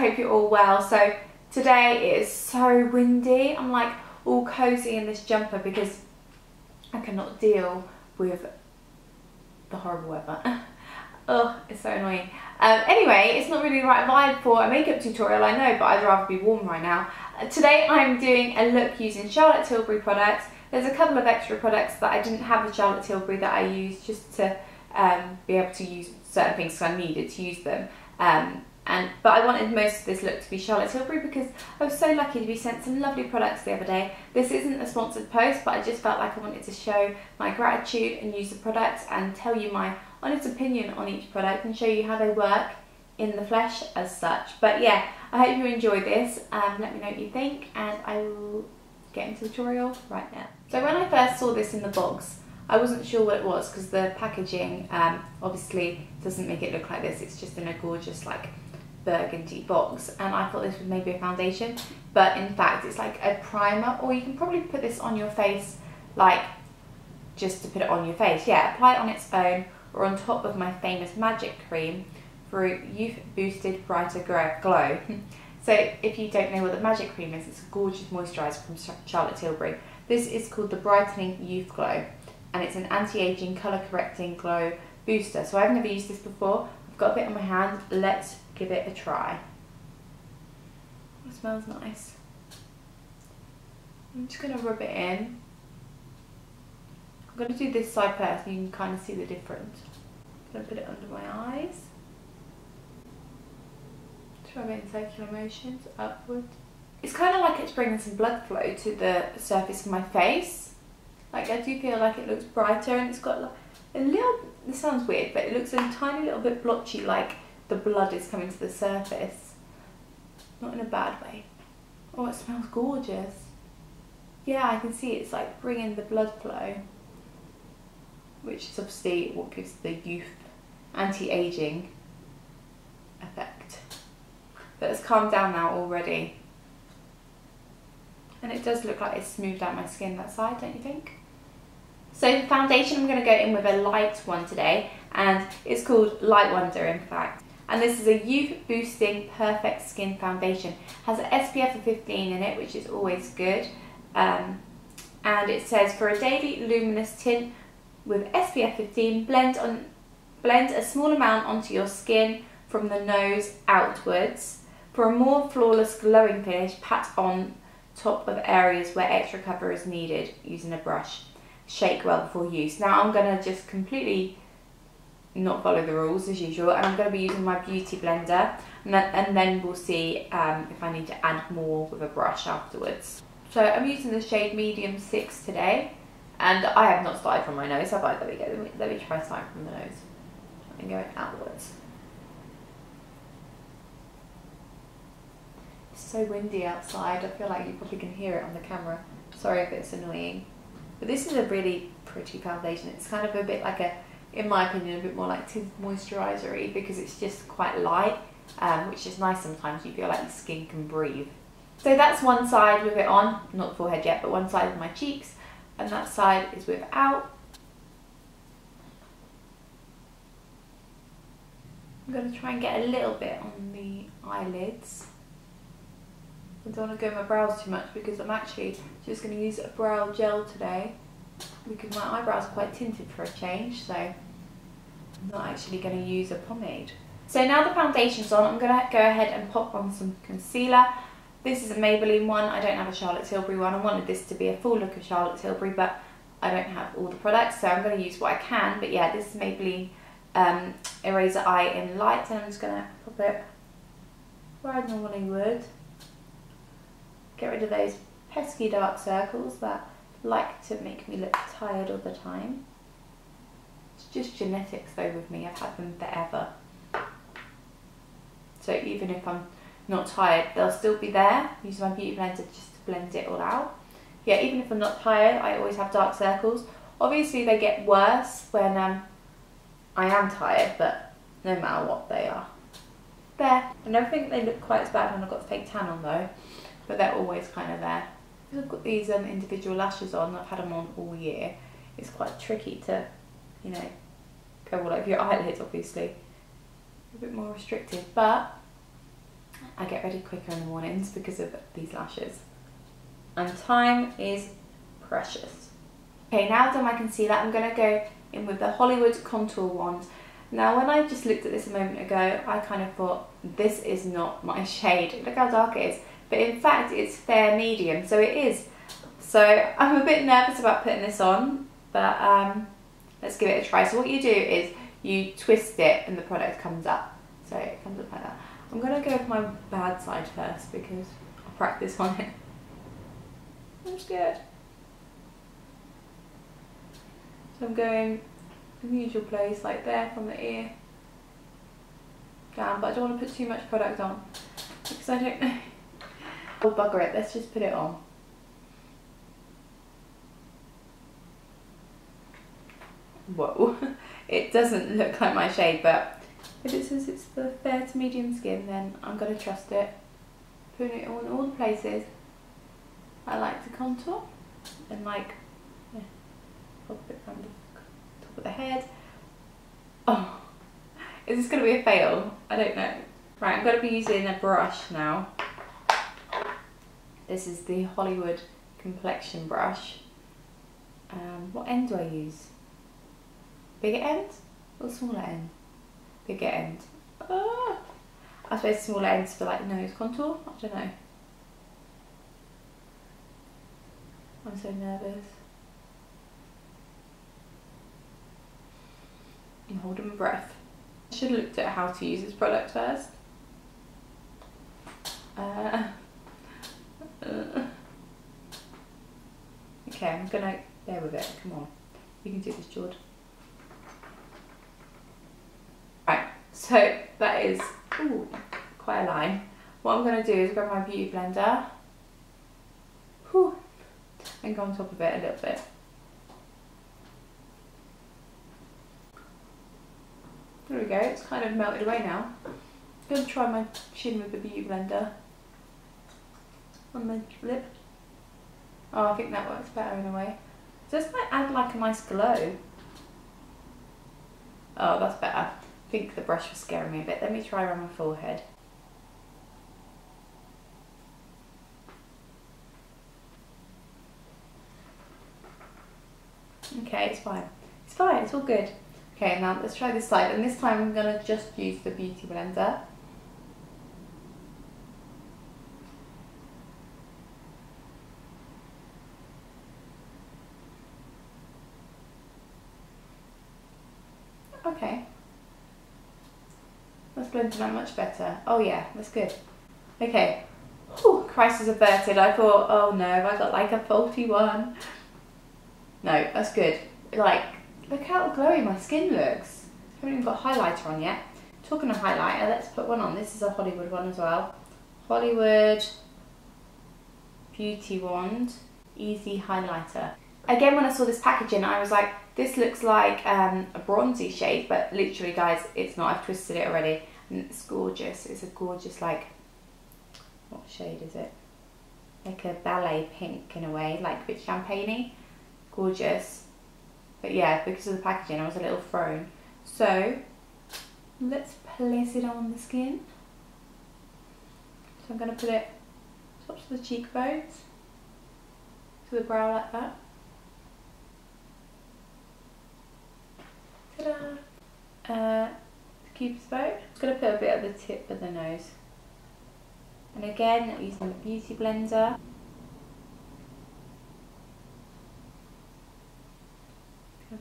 hope you're all well. So today it is so windy. I'm like all cozy in this jumper because I cannot deal with the horrible weather. Oh, it's so annoying. Anyway, it's not really the right vibe for a makeup tutorial, I know, but I'd rather be warm right now. Today I'm doing a look using Charlotte Tilbury products. There's a couple of extra products that I didn't have with Charlotte Tilbury that I used just to be able to use certain things because I needed to use them. But I wanted most of this look to be Charlotte Tilbury because I was so lucky to be sent some lovely products the other day. This isn't a sponsored post, but I just felt like I wanted to show my gratitude and use the products and tell you my honest opinion on each product and show you how they work in the flesh as such. But yeah, I hope you enjoy this. Let me know what you think and I will get into the tutorial right now. So when I first saw this in the box, I wasn't sure what it was because the packaging obviously doesn't make it look like this. It's just in a gorgeous like burgundy box, and I thought this was maybe a foundation, but in fact it's like a primer, or you can probably put this on your face, like just to put it on your face. Yeah, apply it on its own or on top of my famous magic cream for a youth boosted brighter glow. So if you don't know what the magic cream is, it's a gorgeous moisturiser from Charlotte Tilbury. This is called the Brightening Youth Glow, and it's an anti-aging colour correcting glow booster. So I've never used this before. I've got a bit on my hand. Let's give it a try. It smells nice. I'm just going to rub it in. I'm going to do this side first and you can kind of see the difference. I'm going to put it under my eyes. Try it in circular motions upwards. It's kind of like it's bringing some blood flow to the surface of my face. Like I do feel like it looks brighter, and it's got like a little, this sounds weird, but it looks a tiny little bit blotchy, like the blood is coming to the surface. Not in a bad way. Oh, it smells gorgeous. Yeah, I can see it's like bringing the blood flow, which is obviously what gives the youth anti-aging effect. But it's calmed down now already. And it does look like it's smoothed out my skin that side, don't you think? So the foundation, I'm going to go in with a light one today, and it's called Light Wonder in fact. And this is a youth boosting perfect skin foundation. It has an SPF of 15 in it, which is always good. And it says, for a daily luminous tint with SPF 15, blend a small amount onto your skin from the nose outwards. For a more flawless glowing finish, pat on top of areas where extra cover is needed using a brush. Shake well before use. Now I'm going to just completely not follow the rules as usual, and I'm going to be using my beauty blender, and then we'll see if I need to add more with a brush afterwards. So I'm using the shade medium 6 today, and I have not started from my nose, have I? There we go. Let me try starting from the nose and going outwards. It's so windy outside. I feel like you probably can hear it on the camera. Sorry if it's annoying. But this is a really pretty foundation. It's kind of a bit like a, in my opinion, a bit more like tint moisturiser-y because it's just quite light, which is nice sometimes. You feel like your skin can breathe. So that's one side with it on, not the forehead yet, but one side of my cheeks, and that side is without. I'm going to try and get a little bit on the eyelids. I don't want to go in my brows too much because I'm actually just going to use a brow gel today because my eyebrows are quite tinted for a change, so I'm not actually going to use a pomade. So now the foundation's on, I'm going to go ahead and pop on some concealer. This is a Maybelline one. I don't have a Charlotte Tilbury one. I wanted this to be a full look of Charlotte Tilbury, but I don't have all the products, so I'm going to use what I can. But yeah, this is Maybelline Eraser Eye in Light, and I'm just going to pop it where I normally would. Get rid of those pesky dark circles that like to make me look tired all the time. It's just genetics though with me, I've had them forever. So even if I'm not tired, they'll still be there. Use my beauty blender just to blend it all out. Yeah, even if I'm not tired, I always have dark circles. Obviously they get worse when I am tired, but no matter what, they are there. I never think they look quite as bad when I've got fake tan on though, but they're always kind of there. I've got these individual lashes on, I've had them on all year. It's quite tricky to, you know, go all over your eyelids obviously. A bit more restrictive, but I get ready quicker in the mornings because of these lashes. And time is precious. Okay, now I've done my concealer, I'm going to go in with the Hollywood contour wand. Now when I just looked at this a moment ago, I kind of thought, this is not my shade. Look how dark it is. But in fact, it's fair medium, so it is. So I'm a bit nervous about putting this on, but let's give it a try. So what you do is you twist it and the product comes up. So it comes up like that. I'm going to go with my bad side first because I'll practice on it. I'm scared. So I'm going in the usual place, like there from the ear down, but I don't want to put too much product on because I don't know. Oh bugger it, let's just put it on. Whoa, it doesn't look like my shade, but if it says it's the fair to medium skin, then I'm going to trust it. Putting it on all the places I like to contour, and like, yeah, pop it around the top of the head. Oh, is this going to be a fail? I don't know. Right, I'm going to be using a brush now. This is the Hollywood Complexion brush. What end do I use? Bigger end or smaller end? Bigger end. I suppose smaller ends for like nose contour. I don't know. I'm so nervous. I'm holding my breath. I should have looked at how to use this product first. Okay, I'm gonna bear with it. Come on, you can do this, Jordan. Right, so that is quite a line. What I'm gonna do is grab my beauty blender and go on top of it a little bit. There we go, it's kind of melted away now. I'm going to try my chin with the beauty blender on my lip. Oh, I think that works better in a way. This might add like a nice glow. Oh, that's better. I think the brush was scaring me a bit. Let me try around my forehead. Okay, it's fine. It's fine, it's all good. Okay, now let's try this side, and this time I'm gonna just use the beauty blender. Okay. That's blending out much better. Oh yeah, that's good. Okay. Whew, crisis averted. I thought, oh no, have I got like a faulty one? No, that's good. Like, look how glowy my skin looks. I haven't even got highlighter on yet. Talking of highlighter, let's put one on. This is a Hollywood one as well. Hollywood Beauty Wand Easy Highlighter. Again, when I saw this packaging, I was like, this looks like a bronzy shade, but literally, guys, it's not. I've twisted it already, and it's gorgeous. It's a gorgeous, like, what shade is it? Like a ballet pink in a way, like a bit champagne-y. Gorgeous. But yeah, because of the packaging, I was a little thrown. So let's place it on the skin. So I'm going to put it tops of the cheekbones, to the brow like that. Ta-da! Cupid's bow. I'm just going to put a bit at the tip of the nose. And again, using the beauty blender.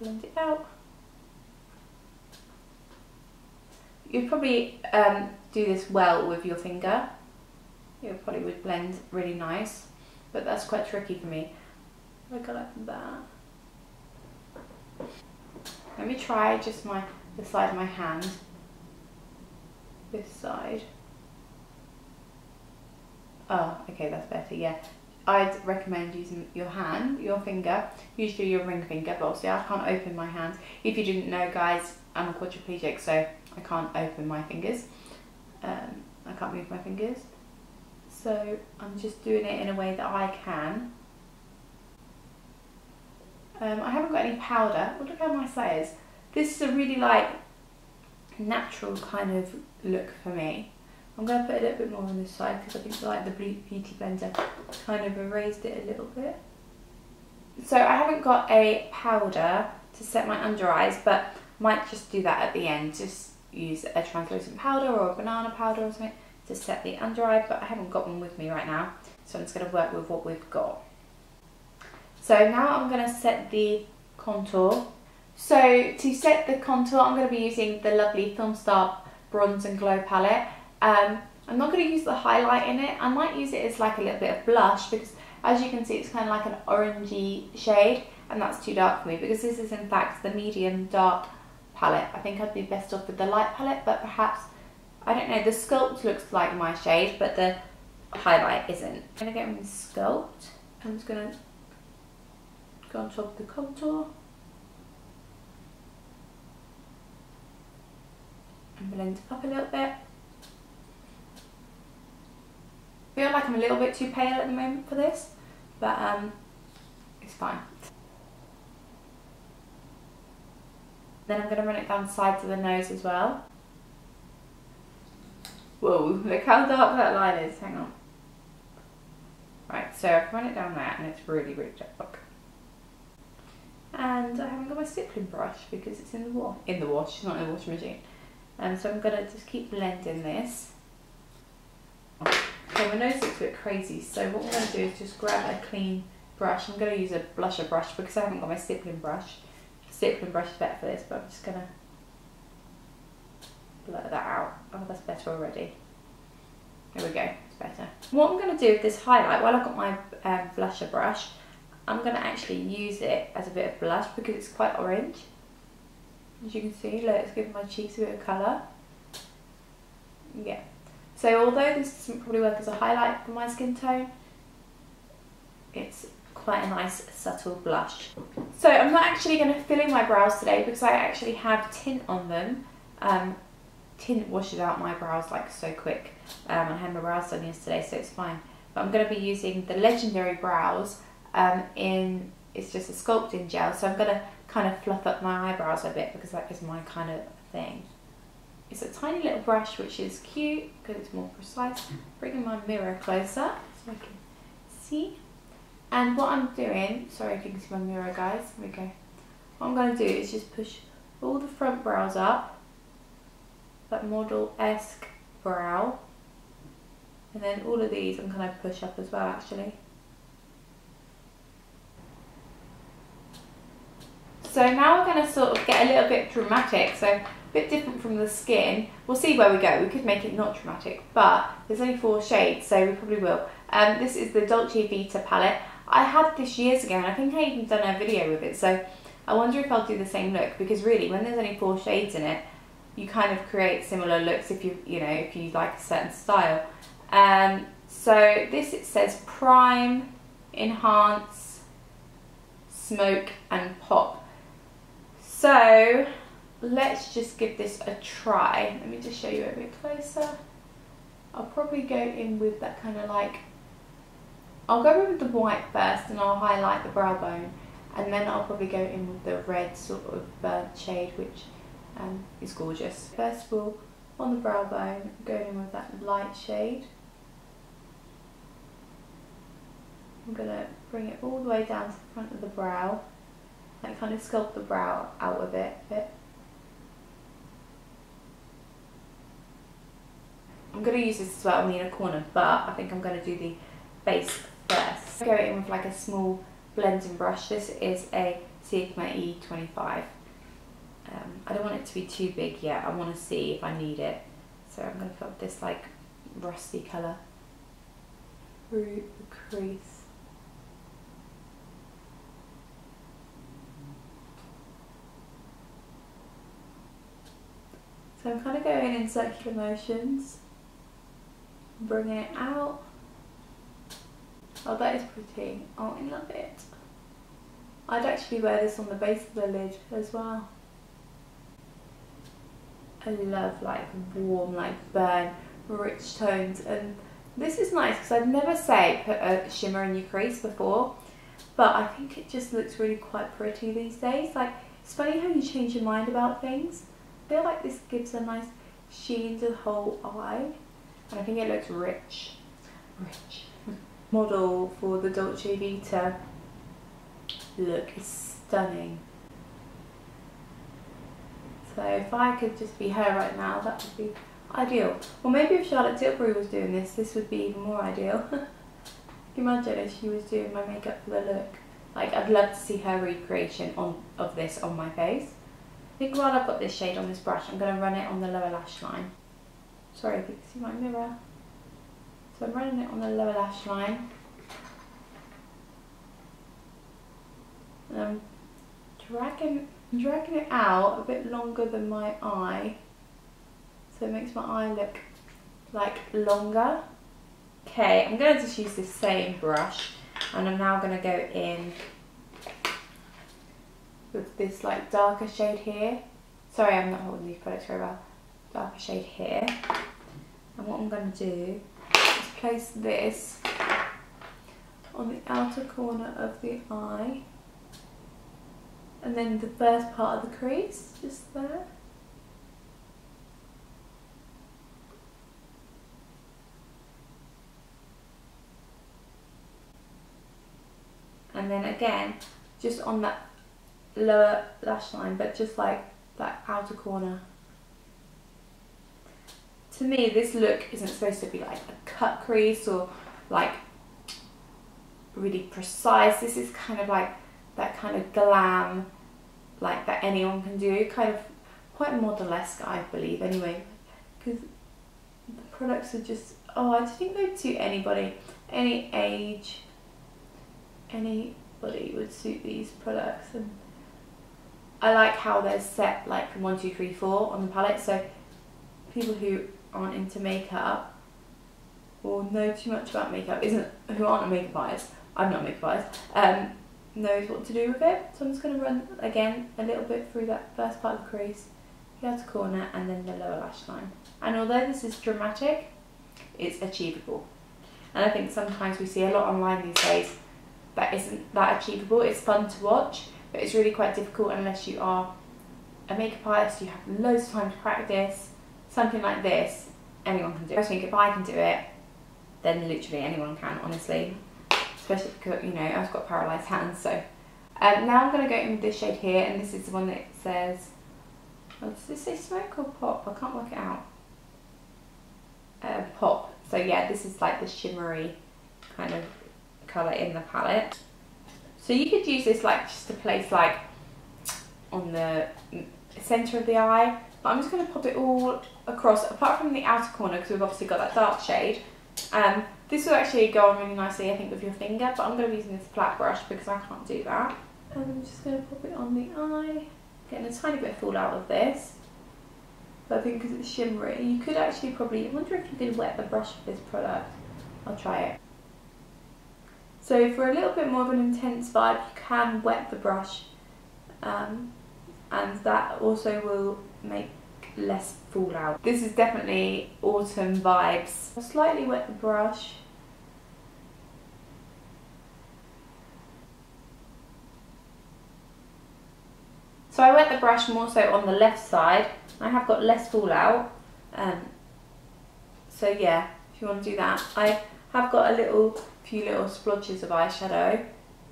Blend it out. You'd probably do this well with your finger. It probably would blend really nice, but that's quite tricky for me. I go like that. Let me try just the side of my hand. This side. Oh, okay, that's better. Yeah. I'd recommend using your hand, your finger, usually your ring finger, but obviously I can't open my hand. If you didn't know, guys, I'm a quadriplegic, so I can't open my fingers. I can't move my fingers. So I'm just doing it in a way that I can. I haven't got any powder. Oh, look how nice that is. This is a really like natural kind of look for me. I'm going to put a little bit more on this side because I think like the Beauty Blender kind of erased it a little bit. So I haven't got a powder to set my under eyes, but might just do that at the end. Just use a translucent powder or a banana powder or something to set the under eye, but I haven't got one with me right now, so I'm just going to work with what we've got. So now I'm going to set the contour. So to set the contour, I'm going to be using the lovely Film Star Bronze and Glow palette. I'm not going to use the highlight in it. I might use it as like a little bit of blush because as you can see it's kind of like an orangey shade, and that's too dark for me because this is in fact the medium dark palette. I think I'd be best off with the light palette, but perhaps, I don't know, the Sculpt looks like my shade but the highlight isn't. I'm going to get in Sculpt. I'm just going to go on top of the contour and blend it up a little bit. I feel like I'm a little bit too pale at the moment for this, but it's fine. Then I'm going to run it down the sides of the nose as well. Whoa, look how dark that line is, hang on. Right, so I've run it down there and it's really, really dark. And I haven't got my stippling brush because it's in the wash. In the wash, not in the washing machine. So I'm going to just keep blending this. Okay, my nose looks a bit crazy, so what I'm going to do is just grab a clean brush. I'm going to use a blusher brush because I haven't got my stippling brush. The stippling brush is better for this, but I'm just going to blur that out. Oh, that's better already. There we go, it's better. What I'm going to do with this highlight, while I've got my blusher brush, I'm going to actually use it as a bit of blush because it's quite orange. As you can see, look, it's giving my cheeks a bit of colour. Yeah. So although this doesn't probably work as a highlight for my skin tone, it's quite a nice subtle blush. So I'm not actually going to fill in my brows today because I actually have tint on them. Tint washes out my brows like so quick. I had my brows done yesterday, so it's fine. But I'm going to be using the Legendary Brows it's just a sculpting gel, so I'm going to kind of fluff up my eyebrows a bit because that is my kind of thing. It's a tiny little brush which is cute because it's more precise. Bringing my mirror closer so I can see. And what I'm doing, sorry if you can see my mirror guys, there we go. What I'm going to do is just push all the front brows up, that model-esque brow. And then all of these I'm going to push up as well actually. So now we're going to sort of get a little bit dramatic, so a bit different from the skin. We'll see where we go. We could make it not dramatic, but there's only 4 shades, so we probably will. This is the Dolce Vita palette. I had this years ago, and I think I even done a video with it, so I wonder if I'll do the same look, because really, when there's only 4 shades in it, you kind of create similar looks if you like a certain style. So this, it says Prime, Enhance, Smoke, and Pop. So let's just give this a try. Let me just show you a bit closer. I'll probably go in with that kind of like, I'll go in with the white first and I'll highlight the brow bone, and then I'll probably go in with the red sort of burnt shade, which is gorgeous. First of all, on the brow bone, going in with that light shade. I'm going to bring it all the way down to the front of the brow. Like kind of sculpt the brow out a bit. I'm going to use this as well on the inner corner, but I think I'm going to do the base first. Go in with like a small blending brush. This is a Sigma E25. I don't want it to be too big yet. I want to see if I need it. So I'm going to put this like rusty colour through the crease. So I'm kind of going in circular motions, bringing it out. Oh, that is pretty. Oh, I love it. I'd actually wear this on the base of the lid as well. I love like warm, like burn, rich tones, and this is nice because I'd never say put a shimmer in your crease before, but I think it just looks really quite pretty these days. Like, it's funny how you change your mind about things. I feel like this gives a nice sheen to the whole eye. and I think it looks rich. Model for the Dolce Vita look is stunning. So if I could just be her right now, that would be ideal. Or maybe if Charlotte Tilbury was doing this would be even more ideal. Can you imagine if she was doing my makeup for the look? Like, I'd love to see her recreation of this on my face. I think while I've got this shade on this brush, I'm going to run it on the lower lash line. Sorry if you can see my mirror. So I'm running it on the lower lash line. And I'm dragging it out a bit longer than my eye. So it makes my eye look like longer. Okay, I'm going to just use this same brush, and I'm now going to go in with this like darker shade here. Sorry, I'm not holding these products very well. Darker shade here. And what I'm going to do is place this on the outer corner of the eye, and then the first part of the crease, just there. And then again, just on that lower lash line, but just like that outer corner. To me, this look isn't supposed to be like a cut crease or like really precise. This is kind of like that kind of glam, like that anyone can do, kind of quite model-esque, I believe, anyway, because the products are just, oh, I just think they'd suit anybody, any age, anybody would suit these products. And I like how they're set like 1, 2, 3, 4 on the palette, so people who aren't into makeup or know too much about makeup, who aren't a makeup artist, I'm not a makeup artist, knows what to do with it. So I'm just going to run again a little bit through that first part of the crease, the outer corner, and then the lower lash line. And although this is dramatic, it's achievable. And I think sometimes we see a lot online these days that isn't that achievable. It's fun to watch, but it's really quite difficult unless you are a makeup artist, you have loads of time to practice. Something like this, anyone can do. I think if I can do it, then literally anyone can, honestly. Especially because, you know, I've got paralysed hands, so. Now I'm going to go in with this shade here, and this is the one that says, oh, does this say smoke or pop? I can't work it out. Pop. So yeah, this is like the shimmery kind of colour in the palette. So you could use this like just to place like on the centre of the eye, but I'm just going to pop it all across, apart from the outer corner, because we've obviously got that dark shade. This will actually go on really nicely, I think, with your finger, but I'm going to be using this flat brush because I can't do that. And I'm just going to pop it on the eye, getting a tiny bit of fallout of this. But I think because it's shimmery, you could actually probably, I wonder if you could wet the brush with this product. I'll try it. So for a little bit more of an intense vibe, you can wet the brush, and that also will make less fallout. This is definitely autumn vibes. I'll slightly wet the brush. So I wet the brush more so on the left side. I have got less fallout. So yeah, if you want to do that. I have got a few little splotches of eyeshadow,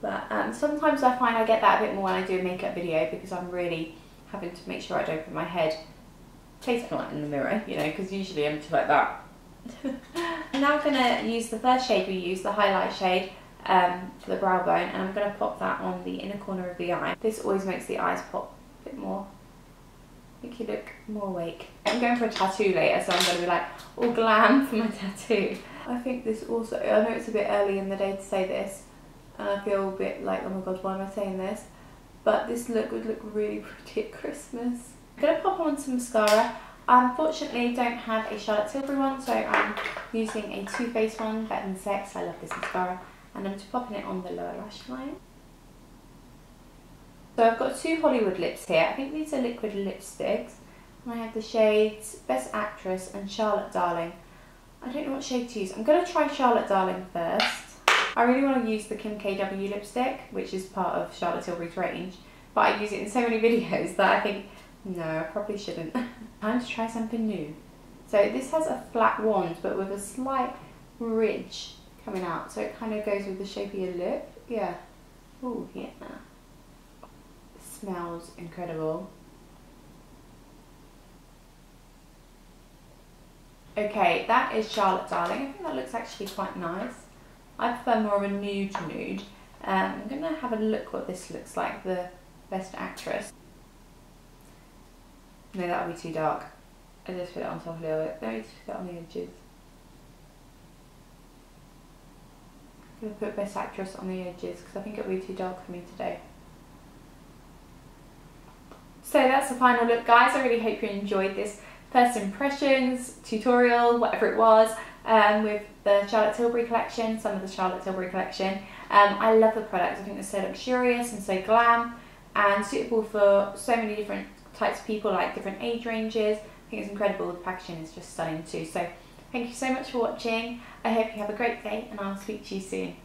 but sometimes I find I get that a bit more when I do a makeup video because I'm really having to make sure I don't put my head face plant in the mirror, you know, because usually I'm just like that. I'm now going to use the first shade we used, the highlight shade, for the brow bone, and I'm going to pop that on the inner corner of the eye. This always makes the eyes pop a bit more, make you look more awake. I'm going for a tattoo later, so I'm going to be like all glam for my tattoo. I think this also, I know it's a bit early in the day to say this, and I feel a bit like, oh my god, why am I saying this? But this look would look really pretty at Christmas. I'm going to pop on some mascara. I unfortunately don't have a Charlotte Tilbury one, so I'm using a Too Faced one, Better Than Sex. I love this mascara. And I'm just popping it on the lower lash line. So I've got two Hollywood lips here. I think these are liquid lipsticks. And I have the shades Best Actress and Charlotte Darling. I don't know what shade to use. I'm going to try Charlotte Darling first. I really want to use the Kim KW lipstick, which is part of Charlotte Tilbury's range. But I use it in so many videos that I think, no, I probably shouldn't. Time to try something new. So this has a flat wand, but with a slight ridge coming out. So it kind of goes with the shape of your lip. Yeah. Ooh, yeah. It smells incredible. Okay, that is Charlotte Darling. I think that looks actually quite nice. I prefer more of a nude nude. I'm going to have a look what this looks like, the Best Actress. No, that would be too dark. I just put it on top a little bit. Let me just put it on the edges. I'm going to put Best Actress on the edges because I think it would be too dark for me today. So that's the final look, guys. I really hope you enjoyed this first impressions tutorial, whatever it was, with the Charlotte Tilbury collection, some of the Charlotte Tilbury collection. I love the products. I think they're so luxurious and so glam and suitable for so many different types of people, like different age ranges. I think it's incredible. The packaging is just stunning too. So thank you so much for watching. I hope you have a great day and I'll speak to you soon.